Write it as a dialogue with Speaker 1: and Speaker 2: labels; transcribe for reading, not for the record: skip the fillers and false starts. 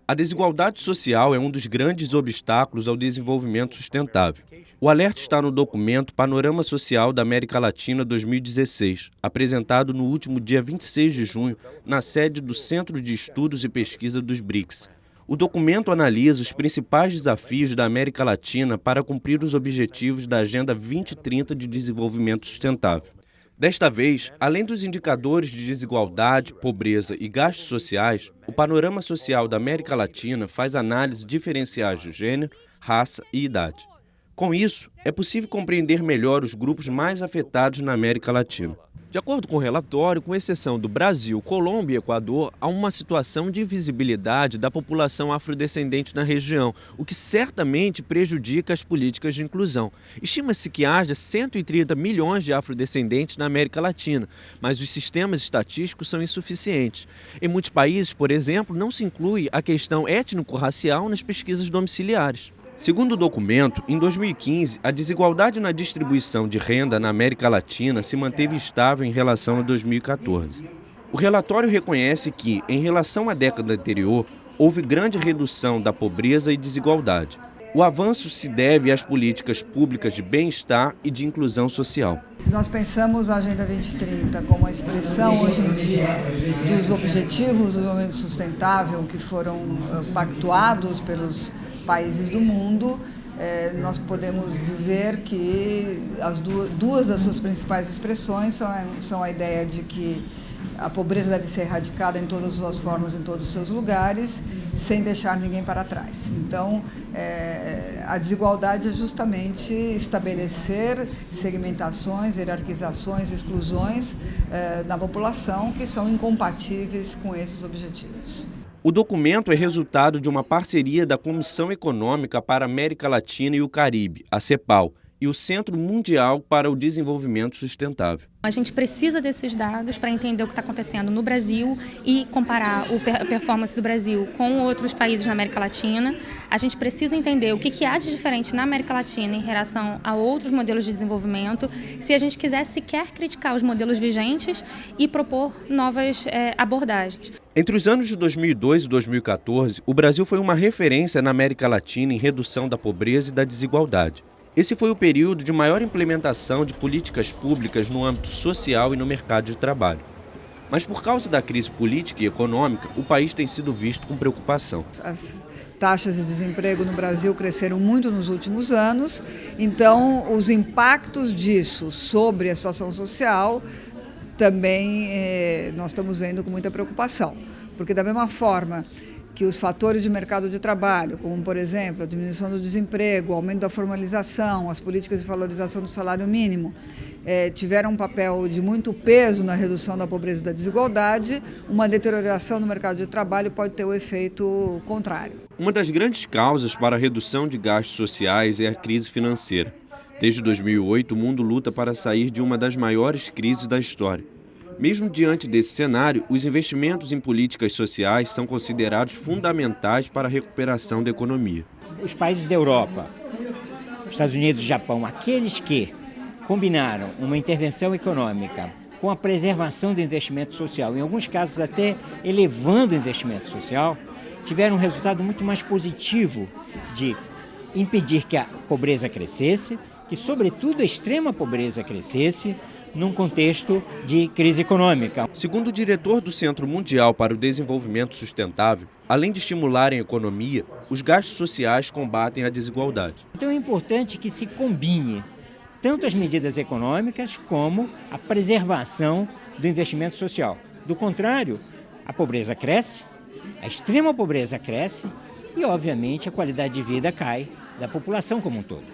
Speaker 1: A desigualdade social é um dos grandes obstáculos ao desenvolvimento sustentável. O alerta está no documento Panorama Social da América Latina 2016, apresentado no último dia 26 de junho, na sede do Centro de Estudos e Pesquisa dos BRICS. O documento analisa os principais desafios da América Latina para cumprir os objetivos da Agenda 2030 de Desenvolvimento Sustentável. Desta vez, além dos indicadores de desigualdade, pobreza e gastos sociais, o Panorama Social da América Latina faz análises diferenciais de gênero, raça e idade. Com isso, é possível compreender melhor os grupos mais afetados na América Latina. De acordo com o relatório, com exceção do Brasil, Colômbia e Equador, há uma situação de invisibilidade da população afrodescendente na região, o que certamente prejudica as políticas de inclusão. Estima-se que haja 130 milhões de afrodescendentes na América Latina, mas os sistemas estatísticos são insuficientes. Em muitos países, por exemplo, não se inclui a questão étnico-racial nas pesquisas domiciliares. Segundo o documento, em 2015, a desigualdade na distribuição de renda na América Latina se manteve estável em relação a 2014. O relatório reconhece que, em relação à década anterior, houve grande redução da pobreza e desigualdade. O avanço se deve às políticas públicas de bem-estar e de inclusão social.
Speaker 2: Se nós pensamos a Agenda 2030 como a expressão hoje em dia dos objetivos do desenvolvimento sustentável que foram pactuados pelos países do mundo, nós podemos dizer que as duas das suas principais expressões são a ideia de que a pobreza deve ser erradicada em todas as suas formas, em todos os seus lugares, sem deixar ninguém para trás. Então, a desigualdade é justamente estabelecer segmentações, hierarquizações, exclusões da população que são incompatíveis com esses objetivos.
Speaker 1: O documento é resultado de uma parceria da Comissão Econômica para a América Latina e o Caribe, a CEPAL, e o Centro Mundial para o Desenvolvimento Sustentável.
Speaker 3: A gente precisa desses dados para entender o que está acontecendo no Brasil e comparar a performance do Brasil com outros países na América Latina. A gente precisa entender o que há de diferente na América Latina em relação a outros modelos de desenvolvimento, se a gente quiser sequer criticar os modelos vigentes e propor novas abordagens.
Speaker 1: Entre os anos de 2002 e 2014, o Brasil foi uma referência na América Latina em redução da pobreza e da desigualdade. Esse foi o período de maior implementação de políticas públicas no âmbito social e no mercado de trabalho. Mas por causa da crise política e econômica, o país tem sido visto com preocupação.
Speaker 2: As taxas de desemprego no Brasil cresceram muito nos últimos anos, então os impactos disso sobre a situação social também nós estamos vendo com muita preocupação, porque da mesma forma que os fatores de mercado de trabalho, como, por exemplo, a diminuição do desemprego, o aumento da formalização, as políticas de valorização do salário mínimo, tiveram um papel de muito peso na redução da pobreza e da desigualdade, uma deterioração no mercado de trabalho pode ter o efeito contrário.
Speaker 1: Uma das grandes causas para a redução de gastos sociais é a crise financeira. Desde 2008, o mundo luta para sair de uma das maiores crises da história. Mesmo diante desse cenário, os investimentos em políticas sociais são considerados fundamentais para a recuperação da economia.
Speaker 4: Os países da Europa, os Estados Unidos e o Japão, aqueles que combinaram uma intervenção econômica com a preservação do investimento social, em alguns casos até elevando o investimento social, tiveram um resultado muito mais positivo de impedir que a pobreza crescesse, que sobretudo a extrema pobreza crescesse, num contexto de crise econômica.
Speaker 1: Segundo o diretor do Centro Mundial para o Desenvolvimento Sustentável, além de estimularem a economia, os gastos sociais combatem a desigualdade.
Speaker 4: Então é importante que se combine tanto as medidas econômicas como a preservação do investimento social. Do contrário, a pobreza cresce, a extrema pobreza cresce e, obviamente, a qualidade de vida cai da população como um todo.